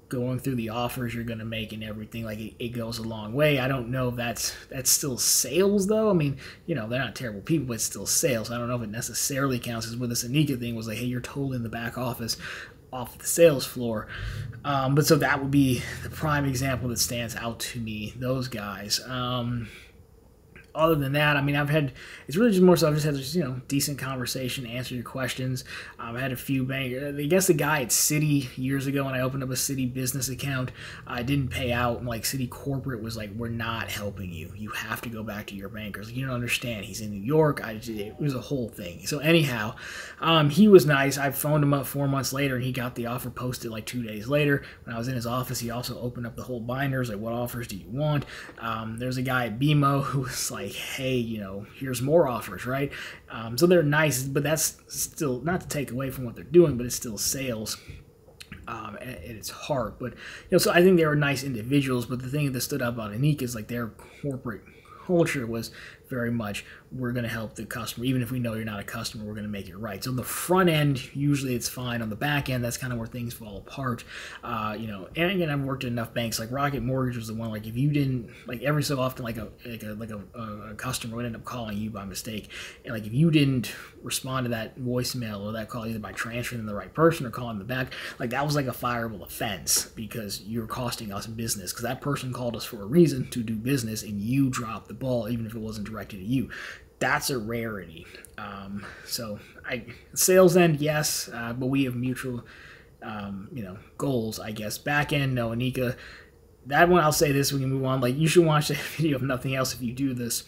going through the offers you're going to make and everything, like it goes a long way. I don't know if that's still sales though. I mean, you know, they're not terrible people, but it's still sales. I don't know if it necessarily counts, as with this Anika thing was like, hey, you're totally in the back office off the sales floor. But so that would be the prime example that stands out to me, those guys. Other than that, I mean, it's really just more so I've just had this, you know, decent conversation, answer your questions. I had a few bankers. I guess the guy at Citi years ago when I opened up a Citi business account, I didn't pay out, and like Citi corporate was like, we're not helping you. You have to go back to your bankers. You don't understand. He's in New York. It was a whole thing. So anyhow, he was nice. I phoned him up 4 months later, and he got the offer posted like 2 days later. When I was in his office, he also opened up the whole binders, like, what offers do you want? There's a guy at BMO who was like, hey, you know, here's more offers, right? So they're nice, but that's still not to take away from what they're doing, but it's still sales at its heart. But, you know, so I think they were nice individuals, but the thing that stood out about Anika is like their corporate culture was very much, we're going to help the customer. Even if we know you're not a customer, we're going to make it right. So the front end, usually it's fine. On the back end, that's kind of where things fall apart. You know, and again, I've worked at enough banks. Like Rocket Mortgage was the one, like if you didn't, like every so often, like a customer would end up calling you by mistake. And like if you didn't respond to that voicemail or that call, either by transferring them to the right person or calling them back, like that was like a fireable offense because you're costing us business, because that person called us for a reason to do business and you dropped the ball, even if it wasn't directed at you. That's a rarity. So sales end, yes, but we have mutual, you know, goals, I guess. Back end, no. Anika, that one, I'll say this, we can move on. Like, you should watch that video if nothing else if you do this.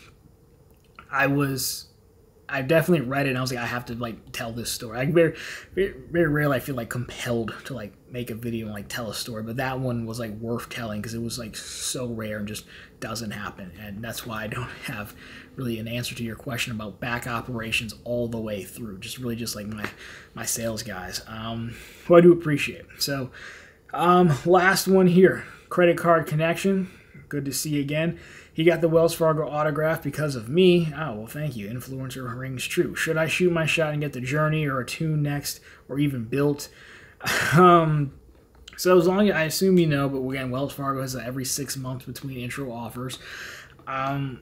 I was I definitely read it and I was like, I have to like tell this story. I very rarely I feel like compelled to like make a video and like tell a story, but that one was like worth telling because it was like so rare and just doesn't happen. And that's why I don't have really an answer to your question about back operations all the way through. Just really just like my sales guys, who I do appreciate. So last one here, credit card connection. Good to see you again. He got the Wells Fargo autograph because of me. Oh, well, thank you. Influencer rings true. Should I shoot my shot and get the Journey or Attune next, or even Built? So as long as, I assume you know, but again, Wells Fargo has every 6 months between intro offers. I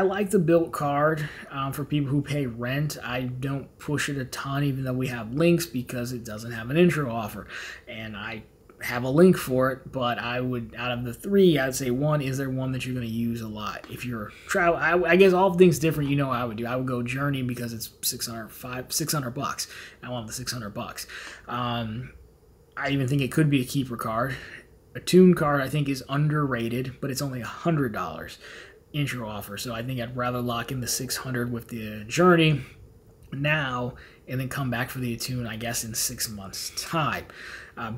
like the Built card for people who pay rent. I don't push it a ton, even though we have links, because it doesn't have an intro offer. And I have a link for it, but I would, out of the three, I'd say one, is there one that you're going to use a lot? If you're travel, I guess all things different, you know what I would do. I would go Journey because it's $600. I want the $600. I even think it could be a keeper card. A Attune card I think is underrated, but it's only $100 intro offer. So I think I'd rather lock in the $600 with the Journey now and then come back for the Attune, I guess, in 6 months' time.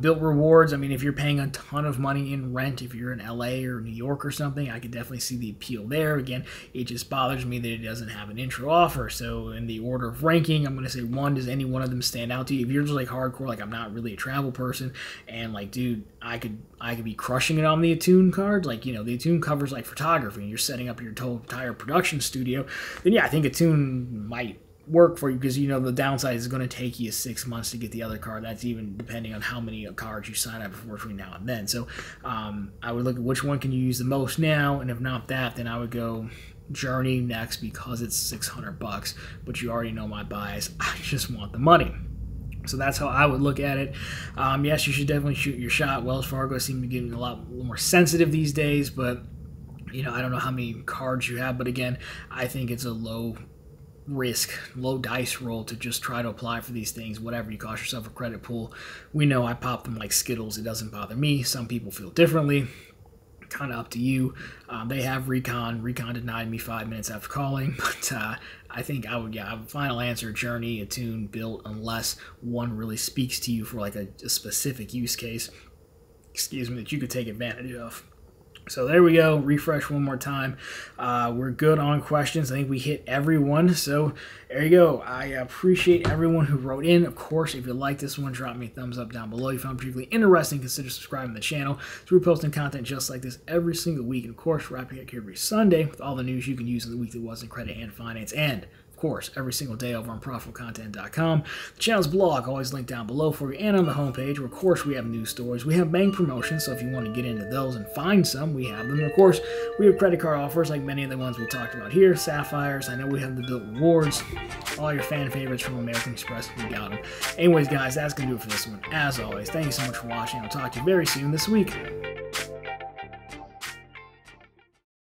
Built rewards, I mean, if you're paying a ton of money in rent, if you're in LA or New York or something, I could definitely see the appeal there. Again, it just bothers me that it doesn't have an intro offer. So in the order of ranking, I'm going to say 1, does any one of them stand out to you? If you're just like hardcore, like I'm not really a travel person, and like, dude, I could be crushing it on the Attune card. Like, you know, the Attune covers like photography, and you're setting up your entire production studio, then yeah, I think Attune might work for you, because you know the downside is going to take you 6 months to get the other card. That's even depending on how many cards you sign up for between now and then. So I would look at which one can you use the most now, and if not that, then I would go Journey next because it's $600, but you already know my bias. I just want the money. So that's how I would look at it. Yes, you should definitely shoot your shot. Wells Fargo seem to be getting a little more sensitive these days, but you know, I don't know how many cards you have, but again, I think it's a low risk, low dice roll to just try to apply for these things. Whatever, you cost yourself a credit pool. We know I pop them like Skittles. It doesn't bother me. Some people feel differently. Kind of up to you. They have Recon. Recon denied me 5 minutes after calling, but I think I would, yeah, final answer, Journey, Attune, Built, unless one really speaks to you for like a specific use case, excuse me, that you could take advantage of. So there we go. Refresh one more time. We're good on questions. I think we hit everyone. So there you go. I appreciate everyone who wrote in. Of course, if you like this one, drop me a thumbs up down below. If you found it particularly interesting, consider subscribing to the channel. So we're posting content just like this every single week. And of course, wrapping up here every Sunday with all the news you can use in the week that was in credit and finance. And course, every single day over on ProfitfulContent.com. The channel's blog, always linked down below for you, and on the homepage, where of course we have news stories. We have bank promotions, so if you want to get into those and find some, we have them. And of course, we have credit card offers like many of the ones we talked about here. Sapphires, I know we have the Built Rewards, all your fan favorites from American Express, we got them. Anyways, guys, that's going to do it for this one. As always, thank you so much for watching. I'll talk to you very soon this week.